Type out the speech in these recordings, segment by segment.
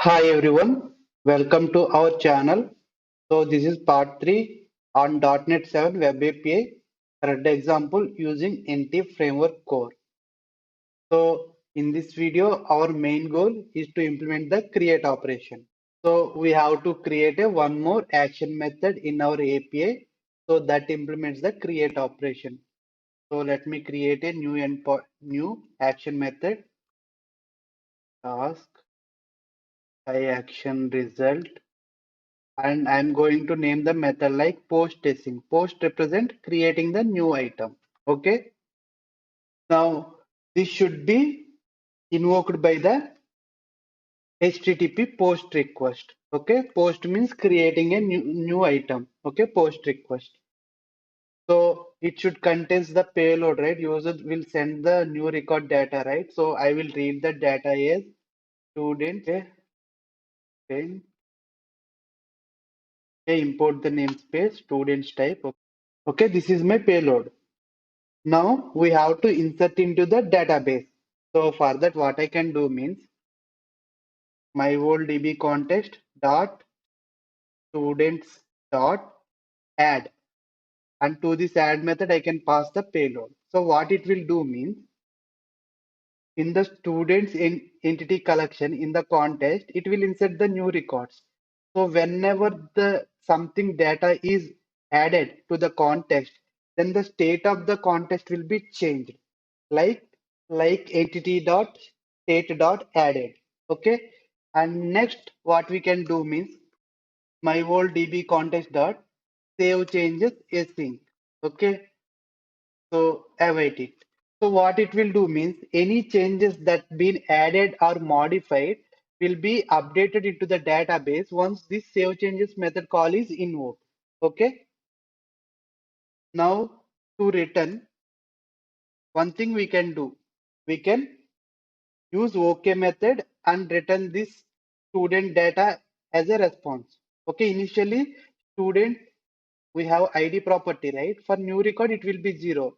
Hi everyone, welcome to our channel. So this is part 3 on .NET 7 Web API CRUD example using NT Framework Core. So in this video, our main goal is to implement the create operation. So we have to create a one more action method in our API so that implements the create operation. So let me create a new action method task action result, and I'm going to name the method like post testing. Post represent creating the new item. Okay. Now this should be invoked by the HTTP post request. Okay. Post means creating a new item. Okay. Post request. So it should contains the payload, right? User will send the new record data, right? So I will read the data as student. Okay. Then import the namespace students type. Okay. This is my payload. Now we have to insert into the database. So for that, what I can do means my whole DB context dot students dot add, and to this add method I can pass the payload. So what it will do means in the students in entity collection in the context, it will insert the new records. So whenever the something data is added to the context, then the state of the context will be changed. Like entity dot state dot added. Okay. And next what we can do means my whole DB context dot save changes async. Okay. So await it. So what it will do means any changes that been added or modified will be updated into the database once this save changes method call is invoked. Okay. Now to return, one thing we can do, we can use OK method and return this student data as a response. Okay, initially student we have ID property, right? For new record it will be 0.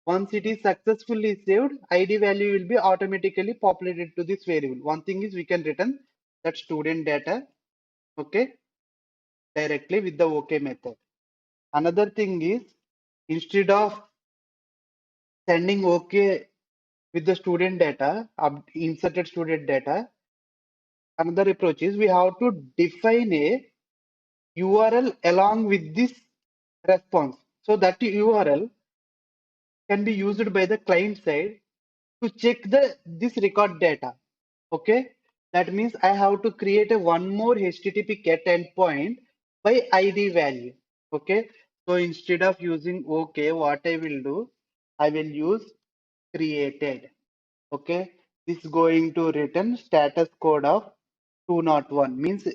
Once it is successfully saved, ID value will be automatically populated to this variable. One thing is we can return that student data, okay, directly with the OK method. Another thing is instead of sending OK with the student data, inserted student data, another approach is we have to define a URL along with this response. So that URL can be used by the client side to check the this record data. Okay, that means I have to create a one more HTTP GET endpoint by ID value. Okay, so instead of using OK, what I will do, I will use created. Okay, this is going to return status code of 201 means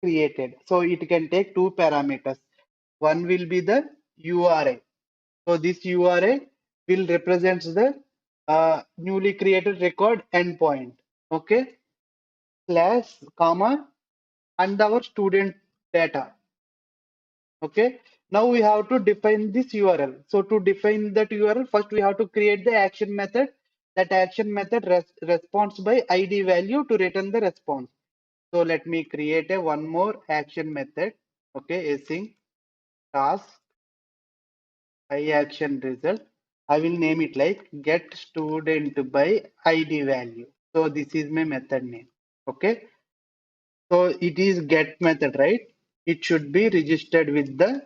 created. So it can take two parameters. One will be the URI. So this URI will represent the newly created record endpoint. Okay, slash comma and our student data. Okay, now we have to define this URL. So to define that URL, first we have to create the action method. That action method responds by ID value to return the response. So let me create a one more action method. Okay, async task action result. I will name it like get student by ID value. So this is my method name. Okay. So it is get method, right? It should be registered with the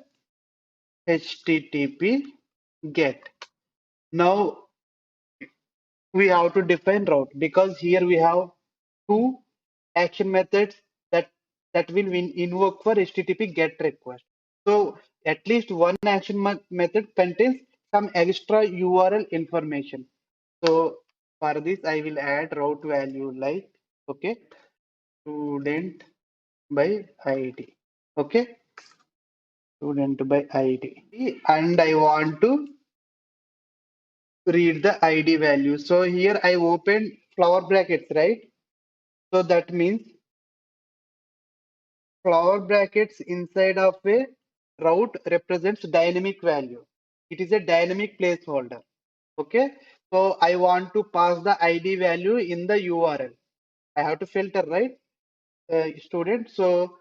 HTTP get. Now we have to define route because here we have two action methods that will invoke for HTTP get request. So at least one action method contains some extra URL information. So for this I will add route value like okay student by ID. Okay, student by ID, and I want to read the ID value. So here I open flower brackets, right? So that means flower brackets inside of a route represents dynamic value. It is a dynamic placeholder. Okay. So I want to pass the ID value in the URL. I have to filter, right? student. So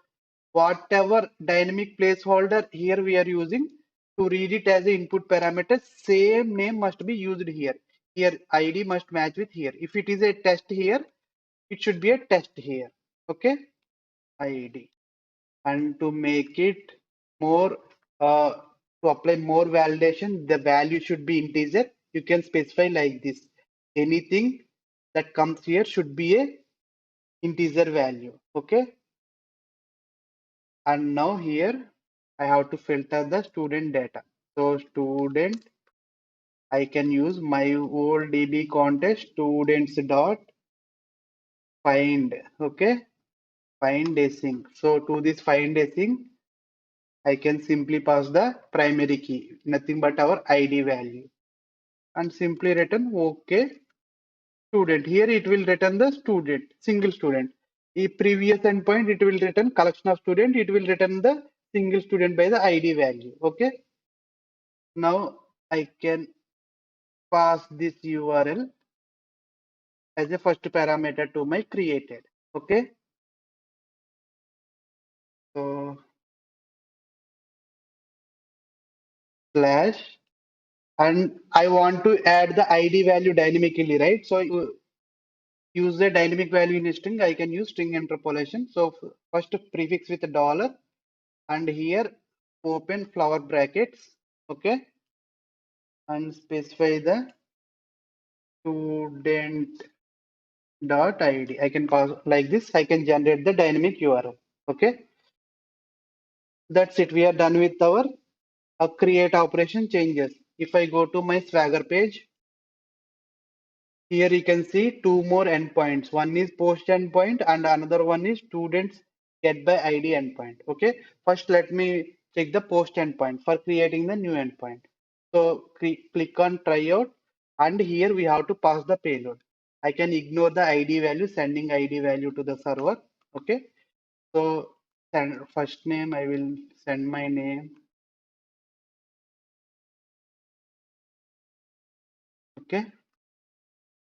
whatever dynamic placeholder here we are using to read it as an input parameter, same name must be used here. Here ID must match with here. If it is a test here, it should be a test here. Okay, ID. And to make it more, to apply more validation, the value should be integer. You can specify like this. Anything that comes here should be a integer value. Okay. And now here I have to filter the student data. So student, I can use my old DB context students dot find. Okay. Find async. So to this find async, I can simply pass the primary key, nothing but our ID value, and simply return OK student. Here it will return the student, single student. The previous endpoint it will return collection of student. It will return the single student by the ID value. Okay. Now I can pass this URL as a first parameter to my created. Okay. So slash, and I want to add the ID value dynamically, right? So use the dynamic value in a string, I can use string interpolation. So first prefix with a dollar, and here open flower brackets, okay, and specify the student dot ID. I can pass like this. I can generate the dynamic URL. Okay, that's it. We are done with our create operation changes. If I go to my Swagger page, here you can see two more endpoints. One is post endpoint and another one is students get by ID endpoint. Okay. First, let me check the post endpoint for creating the new endpoint. So click on tryout, and here we have to pass the payload. I can ignore the ID value, sending ID value to the server. Okay. So send first name, I will send my name. Okay.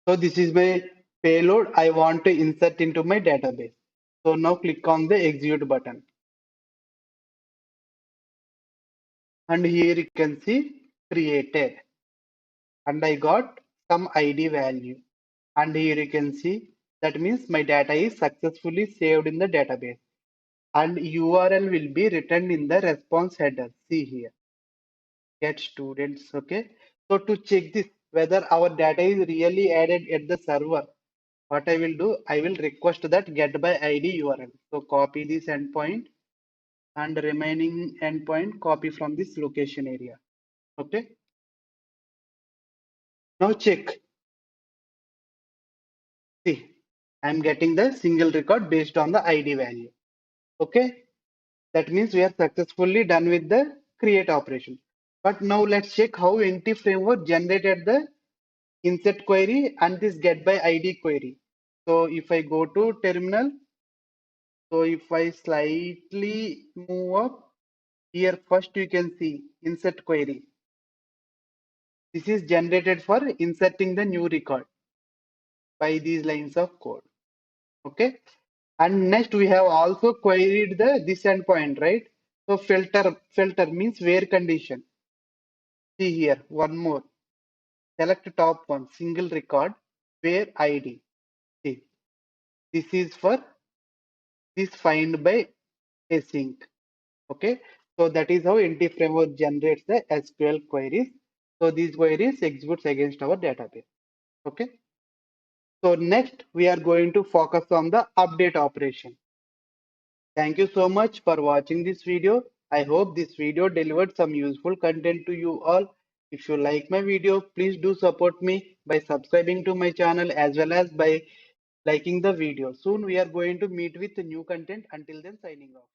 So this is my payload I want to insert into my database. So now click on the execute button. And here you can see created. And I got some ID value. And here you can see that means my data is successfully saved in the database. And URL will be written in the response header. See here, get students. Okay. So to check this, whether our data is really added at the server, what I will do, I will request that get by ID URL. So copy this endpoint and remaining endpoint copy from this location area. Okay. Now check. See, I'm getting the single record based on the ID value. Okay. That means we are successfully done with the create operation. But now let's check how NT framework generated the insert query and this get by ID query. So if I go to terminal, so if I slightly move up, here first you can see insert query. This is generated for inserting the new record by these lines of code. Okay. And next we have also queried the this endpoint, right? So filter means where condition. See here, one more. Select top one, single record, where ID. See, this is for this find by async. Okay. So that is how NT framework generates the SQL queries. So these queries executes against our database. Okay. So next we are going to focus on the update operation. Thank you so much for watching this video. I hope this video delivered some useful content to you all. If you like my video, please do support me by subscribing to my channel as well as by liking the video. Soon we are going to meet with new content. Until then, signing off.